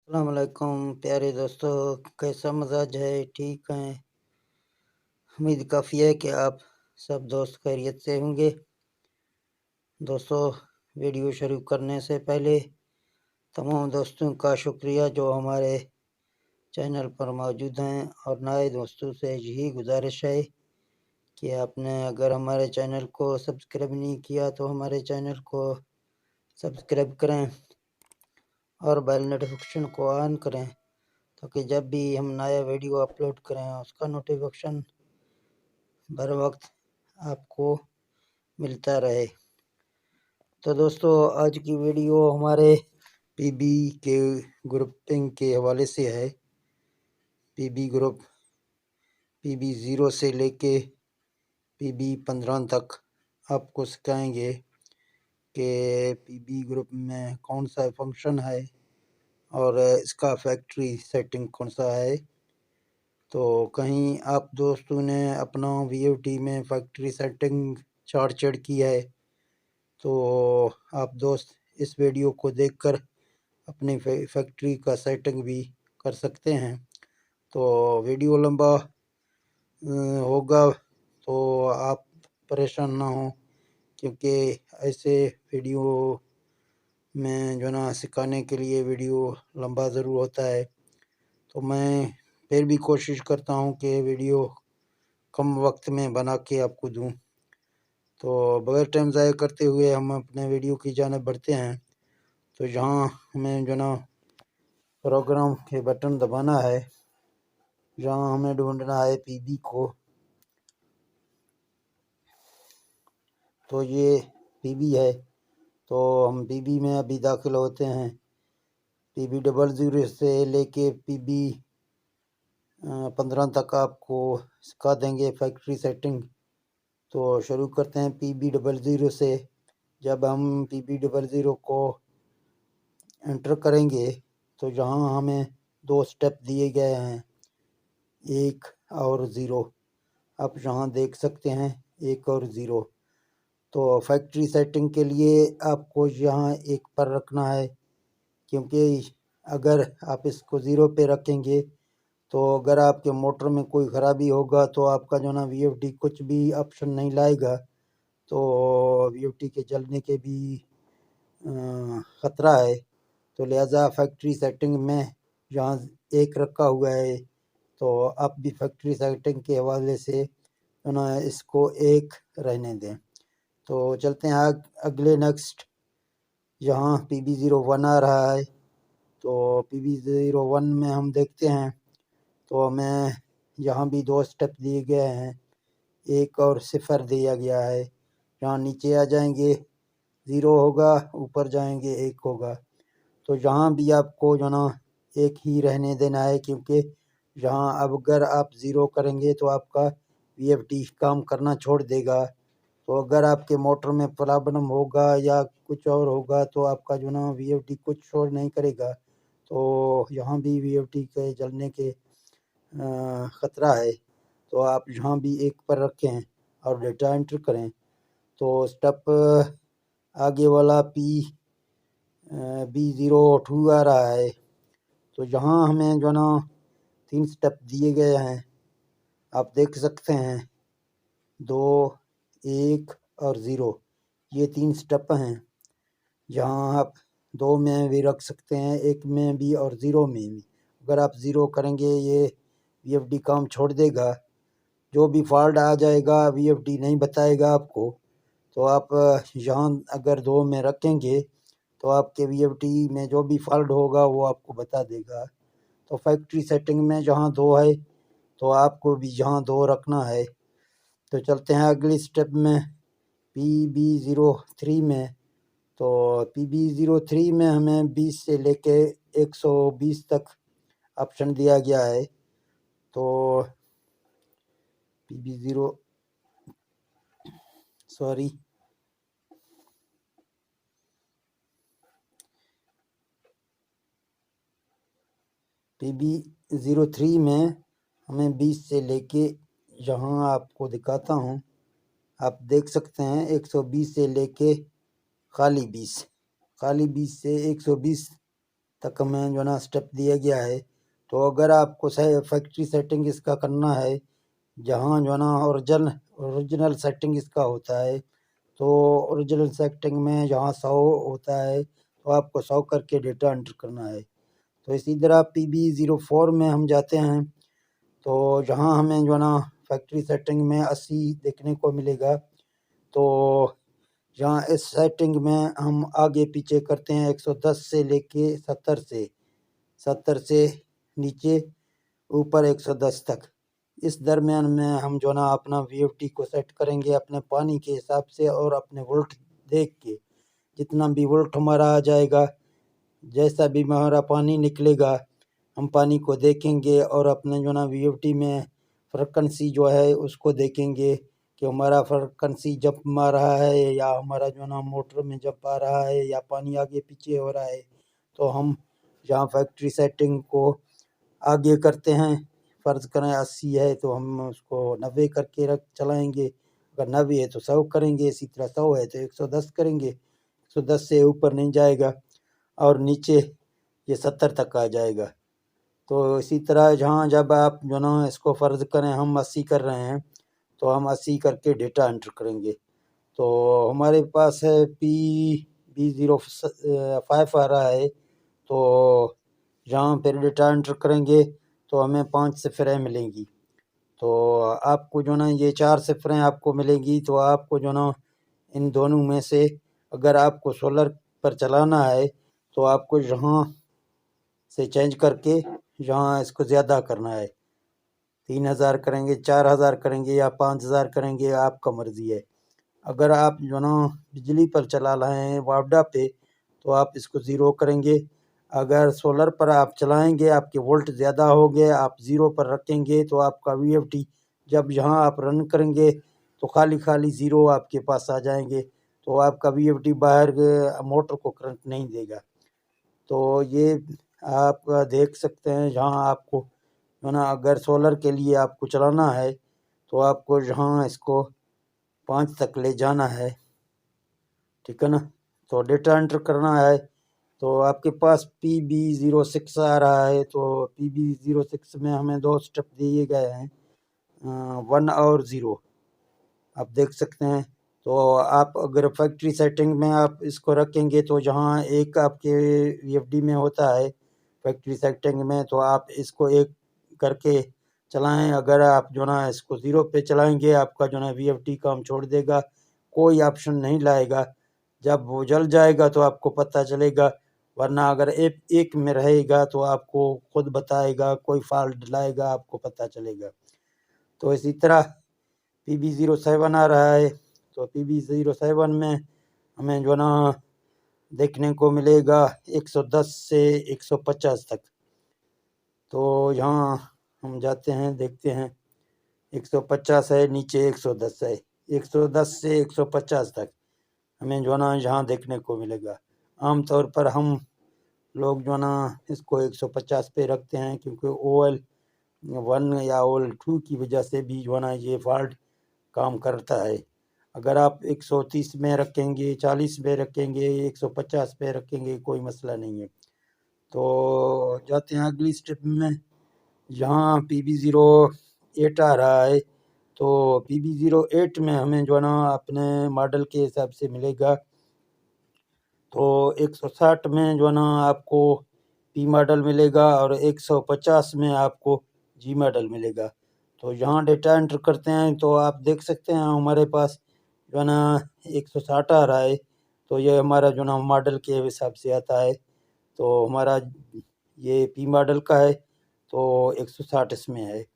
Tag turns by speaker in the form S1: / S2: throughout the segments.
S1: अस्सलाम वालेकुम प्यारे दोस्तों, कैसा मजाज है? ठीक हैं? उम्मीद काफ़ी है कि आप सब दोस्त खैरियत से होंगे। दोस्तों, वीडियो शुरू करने से पहले तमाम दोस्तों का शुक्रिया जो हमारे चैनल पर मौजूद हैं, और नए दोस्तों से यही गुजारिश है कि आपने अगर हमारे चैनल को सब्सक्राइब नहीं किया तो हमारे चैनल को सब्सक्राइब करें और बेल नोटिफिकेशन को ऑन करें, ताकि जब भी हम नया वीडियो अपलोड करें उसका नोटिफिकेशन बर वक्त आपको मिलता रहे। तो दोस्तों, आज की वीडियो हमारे पीबी के ग्रुपिंग के हवाले से है। पीबी ग्रुप पीबी 0 से लेके पीबी 15 तक आपको सिखाएंगे कि पीबी ग्रुप में कौन सा फंक्शन है और इसका फैक्ट्री सेटिंग कौन सा है। तो कहीं आप दोस्तों ने अपना वीओटी में फैक्ट्री सेटिंग छाड़ की है तो आप दोस्त इस वीडियो को देखकर अपनी फैक्ट्री का सेटिंग भी कर सकते हैं। तो वीडियो लंबा होगा तो आप परेशान ना हो, क्योंकि ऐसे वीडियो में जो ना सिखाने के लिए वीडियो लंबा ज़रूर होता है। तो मैं फिर भी कोशिश करता हूँ कि वीडियो कम वक्त में बना के आपको दूँ। तो बगैर टाइम ज़ाया करते हुए हम अपने वीडियो की जानिब बढ़ते हैं। तो यहाँ हमें जो ना प्रोग्राम के बटन दबाना है, जहाँ हमें ढूंढना है पीबी को। तो ये पीबी है, तो हम पीबी में अभी दाखिल होते हैं। पीबी 00 से लेके पीबी 15 तक आपको सिखा देंगे फैक्ट्री सेटिंग। तो शुरू करते हैं पीबी 00 से। जब हम पीबी 00 को एंटर करेंगे तो जहाँ हमें 2 स्टेप दिए गए हैं, 1 और 0, आप यहाँ देख सकते हैं 1 और 0। तो फैक्ट्री सेटिंग के लिए आपको यहाँ 1 पर रखना है, क्योंकि अगर आप इसको 0 पे रखेंगे तो अगर आपके मोटर में कोई ख़राबी होगा तो आपका जो ना वीएफडी कुछ भी ऑप्शन नहीं लाएगा, तो वीएफडी के जलने के भी ख़तरा है। तो लिहाजा फैक्ट्री सेटिंग में जहाँ 1 रखा हुआ है, तो आप भी फैक्ट्री सेटिंग के हवाले से जो ना इसको 1 रहने दें। तो चलते हैं अगले नेक्स्ट। यहाँ PB01 आ रहा है, तो PB01 में हम देखते हैं तो हमें यहाँ भी 2 स्टेप दिए गए हैं, 1 और 0 दिया गया है। यहाँ नीचे आ जाएंगे 0 होगा, वीपर जाएंगे 1 होगा। तो यहाँ भी आपको जो ना 1 ही रहने देना है, क्योंकि यहाँ अब अगर आप 0 करेंगे तो आपका वीएफडी काम करना छोड़ देगा। तो अगर आपके मोटर में प्रॉब्लम होगा या कुछ और होगा तो आपका जो ना वीएफडी कुछ शो नहीं करेगा। तो यहाँ भी वीएफडी के जलने के ख़तरा है। तो आप यहाँ भी 1 पर रखें और डेटा एंटर करें। तो स्टेप आगे वाला B02 आ रहा है। तो यहाँ हमें जो ना 3 स्टेप दिए गए हैं, आप देख सकते हैं 2, 1 और 0, ये 3 स्टेप हैं। जहाँ आप 2 में भी रख सकते हैं, 1 में भी और 0 में भी। अगर आप 0 करेंगे ये वीएफडी काम छोड़ देगा, जो भी फॉल्ट आ जाएगा वीएफडी नहीं बताएगा आपको। तो आप यहाँ अगर 2 में रखेंगे तो आपके वीएफडी में जो भी फॉल्ट होगा वो आपको बता देगा। तो फैक्ट्री सेटिंग में जहाँ 2 है तो आपको भी यहाँ 2 रखना है। तो चलते हैं अगली स्टेप में PB03 में। तो PB03 में हमें 20 से लेके 120 तक ऑप्शन दिया गया है। तो PB0 सॉरी PB03 में हमें 20 से लेके, यहाँ आपको दिखाता हूँ, आप देख सकते हैं 120 से लेके खाली 20 से 120 तक हमें जो ना स्टेप दिया गया है। तो अगर आपको फैक्ट्री सेटिंग इसका करना है, जहाँ जो ना ओरिजिनल सेटिंग इसका होता है, तो ओरिजिनल सेटिंग में जहाँ 100 होता है तो आपको 100 करके डेटा एंटर करना है। तो इसी तरह PB04 में हम जाते हैं, तो जहाँ हमें जो ना फैक्ट्री सेटिंग में 80 देखने को मिलेगा। तो जहाँ इस सेटिंग में हम आगे पीछे करते हैं 110 से लेके 70 से नीचे ऊपर 110 तक, इस दरमियान में हम जो ना अपना VFD को सेट करेंगे अपने पानी के हिसाब से और अपने वोल्ट देख के। जितना भी वोल्ट हमारा आ जाएगा, जैसा भी हमारा पानी निकलेगा, हम पानी को देखेंगे और अपने जो ना VFD में फ्रिक्वेंसी जो है उसको देखेंगे कि हमारा फ्रिक्वेंसी जब आ रहा है या हमारा जो ना मोटर में जब आ रहा है या पानी आगे पीछे हो रहा है। तो हम जहाँ फैक्ट्री सेटिंग को आगे करते हैं, फ़र्ज़ करें 80 है तो हम उसको 90 करके चलाएँगे, अगर 90 है तो 100 करेंगे, इसी तरह 100 है तो 110 करेंगे, 110 से ऊपर नहीं जाएगा और नीचे ये 70 तक आ जाएगा। तो इसी तरह जहाँ जब आप जो ना इसको फ़र्ज़ करें हम 80 कर रहे हैं तो हम 80 करके डेटा एंटर करेंगे। तो हमारे पास है PB05 आ रहा है, तो जहाँ पर डेटा एंटर करेंगे तो हमें 5 सिफरें मिलेंगी। तो आपको जो ना ये 4 सिफरें आपको मिलेंगी। तो आपको जो ना इन दोनों में से अगर आपको सोलर पर चलाना है तो आपको यहाँ से चेंज करके यहाँ इसको ज़्यादा करना है, 3000 करेंगे, 4000 करेंगे या 5000 करेंगे, आपका मर्ज़ी है। अगर आप जो ना बिजली पर चला रहे हैं वापडा पे तो आप इसको 0 करेंगे। अगर सोलर पर आप चलाएंगे, आपके वोल्ट ज़्यादा हो गए, आप 0 पर रखेंगे तो आपका VFD जब यहाँ आप रन करेंगे तो खाली 0 आपके पास आ जाएंगे, तो आपका VFD बाहर मोटर को करंट नहीं देगा। तो ये आप देख सकते हैं, जहाँ आपको जो ना अगर सोलर के लिए आपको चलाना है तो आपको जहाँ इसको 5 तक ले जाना है, ठीक है ना। तो डेटा एंटर करना है तो आपके पास PB06 आ रहा है। तो PB06 में हमें 2 स्टेप दिए गए हैं, 1 और 0, आप देख सकते हैं। तो आप अगर फैक्ट्री सेटिंग में आप इसको रखेंगे तो जहाँ एक आपके VFD में होता है फैक्ट्री सेटिंग में, तो आप इसको एक करके चलाएं। अगर आप जो ना इसको 0 पे चलाएंगे, आपका जो ना VFD काम छोड़ देगा, कोई ऑप्शन नहीं लाएगा। जब वो जल जाएगा तो आपको पता चलेगा, वरना अगर एक में रहेगा तो आपको खुद बताएगा, कोई फॉल्ट लाएगा, आपको पता चलेगा। तो इसी तरह PB07 आ रहा है, तो PB07 में हमें जो ना देखने को मिलेगा 110 से 150 तक। तो यहाँ हम जाते हैं, देखते हैं, 150 है, नीचे 110 है, 110 से 150 तक हमें जो ना यहाँ देखने को मिलेगा। आमतौर पर हम लोग जो ना इसको 150 पे रखते हैं, क्योंकि OL1 या OL2 की वजह से भी जो ना ये फॉल्ट काम करता है। अगर आप 130 में रखेंगे, 40 में रखेंगे, 150 पे रखेंगे, कोई मसला नहीं है। तो जाते हैं अगली स्टेप में, जहाँ PB08 आ रहा है। तो PB08 में हमें जो ना अपने मॉडल के हिसाब से मिलेगा। तो 160 में जो ना आपको P मॉडल मिलेगा और 150 में आपको G मॉडल मिलेगा। तो यहाँ डेटा एंटर करते हैं तो आप देख सकते हैं हमारे पास जो ना 160 आ रहा है। तो ये हमारा जो ना मॉडल के हिसाब से आता है। तो हमारा ये P मॉडल का है, तो 160 इसमें है।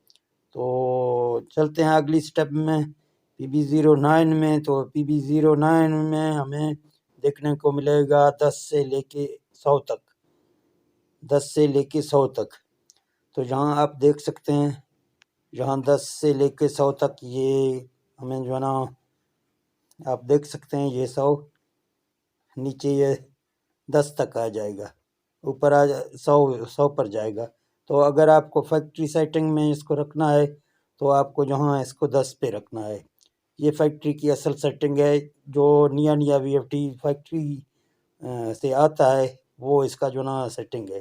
S1: तो चलते हैं अगली स्टेप में, PB09 में। तो PB09 में हमें देखने को मिलेगा 10 से लेके 100 तक, 10 से लेके 100 तक। तो यहाँ आप देख सकते हैं, जहाँ 10 से लेके 100 तक ये हमें जो ना आप देख सकते हैं, ये 100, नीचे ये 10 तक आ जाएगा, ऊपर 100 पर जाएगा। तो अगर आपको फैक्ट्री सेटिंग में इसको रखना है तो आपको जहाँ इसको 10 पे रखना है। ये फैक्ट्री की असल सेटिंग है, जो नया VFD फैक्ट्री से आता है وہ اس کا جو نا سیٹنگ ہے۔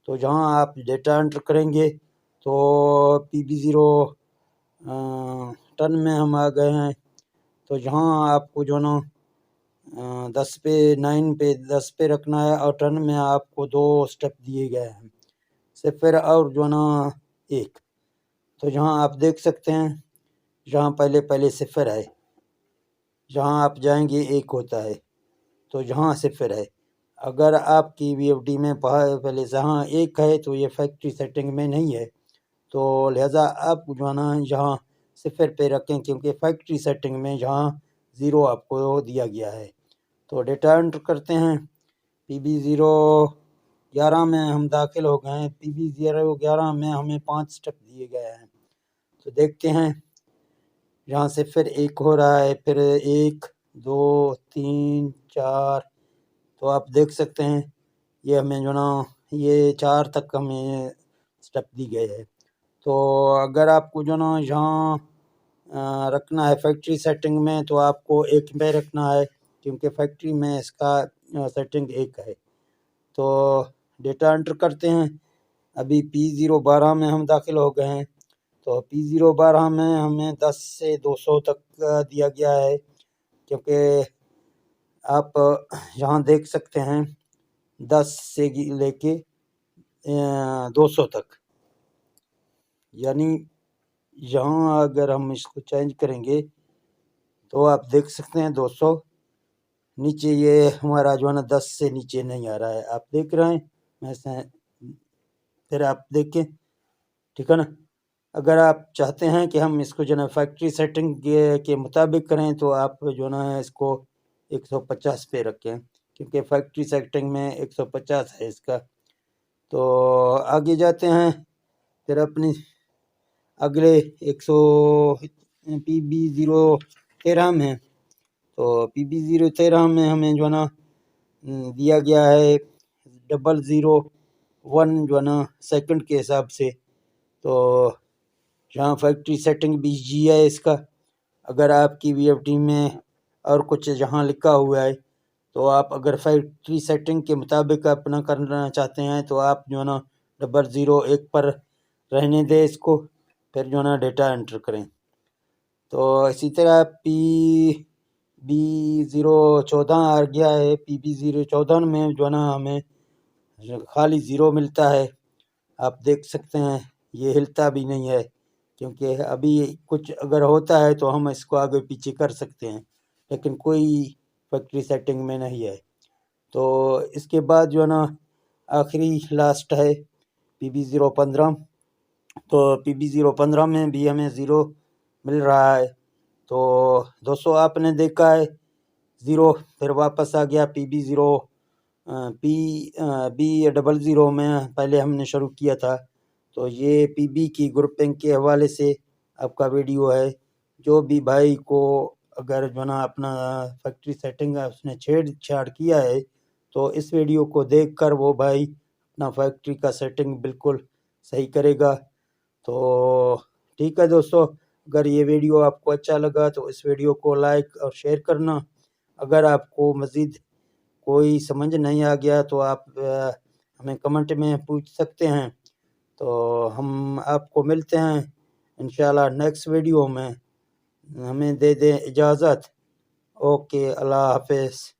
S1: تو جہاں آپ ڈیٹا انٹر کریں گے تو PB0 ٹن میں ہم آ گئے ہیں۔ تو جہاں آپ کو جو نا 10 پہ رکھنا ہے، اور ٹن میں آپ کو 2 سٹیپ دیے گئے ہیں، 0 اور جو نا 1۔ تو جہاں آپ دیکھ سکتے ہیں جہاں پہلے 0 ہے، جہاں آپ جائیں گے 1 ہوتا ہے، تو جہاں 0 ہے، اگر آپ کی VFD میں پہلے جہاں 1 ہے تو یہ فیکٹری سیٹنگ میں نہیں ہے، تو لہٰذا آپ جو ہے نا جہاں 0 پہ رکھیں، کیونکہ فیکٹری سیٹنگ میں جہاں 0 آپ کو دیا گیا ہے۔ تو ڈیٹا انٹر کرتے ہیں، PB0 11 میں ہم داخل ہو گئے ہیں۔ PB0 11 میں ہمیں 5 سٹیپ دیے گئے ہیں۔ تو دیکھتے ہیں جہاں 0 1 ہو رہا ہے، پھر 1 2 3 4، تو آپ دیکھ سکتے ہیں یہ ہمیں جو نا یہ 4 تک ہمیں سٹیپ دی گئے ہے۔ تو اگر آپ کو جو نا یہاں رکھنا ہے فیکٹری سیٹنگ میں، تو آپ کو 1 پہ رکھنا ہے، کیونکہ فیکٹری میں اس کا سیٹنگ 1 ہے۔ تو ڈیٹا انٹر کرتے ہیں، ابھی P0 12 میں ہم داخل ہو گئے ہیں۔ تو P0 12 میں ہمیں 10 سے 200 تک دیا گیا ہے، کیونکہ آپ یہاں دیکھ سکتے ہیں 10 سے لے کے 200 تک، یعنی یہاں اگر ہم اس کو چینج کریں گے تو آپ دیکھ سکتے ہیں 200 نیچے، یہ ہمارا جو ہے نا 10 سے نیچے نہیں آ رہا ہے، آپ دیکھ رہے ہیں، پھر آپ دیکھیں، ٹھیک ہے نا۔ اگر آپ چاہتے ہیں کہ ہم اس کو جو ہے نا فیکٹری سیٹنگ کے مطابق کریں، تو آپ جو ہے نا اس کو 150 پہ رکھیں، کیونکہ فیکٹری سیٹنگ میں 150 ہے اس کا۔ تو آگے جاتے ہیں، پھر اپنی اگلے PB0 13 میں، تو PB0 13 میں ہمیں جو ہے نا دیا گیا ہے 001 جو ہے نا سیکنڈ کے حساب سے۔ تو جہاں فیکٹری سیٹنگ BG ہے اس کا، اگر آپ کی VFD میں اور کچھ جہاں لکھا ہوا ہے، تو آپ اگر فیکٹری سیٹنگ کے مطابق اپنا کرنا چاہتے ہیں تو آپ جو ہے نا 001 پر رہنے دیں اس کو، پھر جو ہے نا ڈیٹا انٹر کریں۔ تو اسی طرح PB0 14 آ گیا ہے، PB0 14 میں جو ہے نا ہمیں خالی 0 ملتا ہے، آپ دیکھ سکتے ہیں یہ ہلتا بھی نہیں ہے، کیونکہ ابھی کچھ اگر ہوتا ہے تو ہم اس کو آگے پیچھے کر سکتے ہیں، لیکن کوئی فیکٹری سیٹنگ میں نہیں ہے۔ تو اس کے بعد جو ہے نا آخری لاسٹ ہے PB0 15، تو PB0 15 میں بھی ہمیں 0 مل رہا ہے۔ تو دوستو آپ نے دیکھا ہے 0 پھر واپس آ گیا PB0 B00 میں پہلے ہم نے شروع کیا تھا۔ تو یہ PB کی گروپنگ کے حوالے سے آپ کا ویڈیو ہے، جو بھی بھائی کو اگر جو نا اپنا فیکٹری سیٹنگ اس نے چھیڑ چھاڑ کیا ہے، تو اس ویڈیو کو دیکھ کر وہ بھائی اپنا فیکٹری کا سیٹنگ بالکل صحیح کرے گا۔ تو ٹھیک ہے دوستو، اگر یہ ویڈیو آپ کو اچھا لگا تو اس ویڈیو کو لائک اور شیئر کرنا۔ اگر آپ کو مزید کوئی سمجھ نہیں آ گیا تو آپ ہمیں کمنٹ میں پوچھ سکتے ہیں۔ تو ہم آپ کو ملتے ہیں انشاءاللہ نیکسٹ ویڈیو میں، ہمیں دے دیں اجازت۔ اوکے، اللہ حافظ۔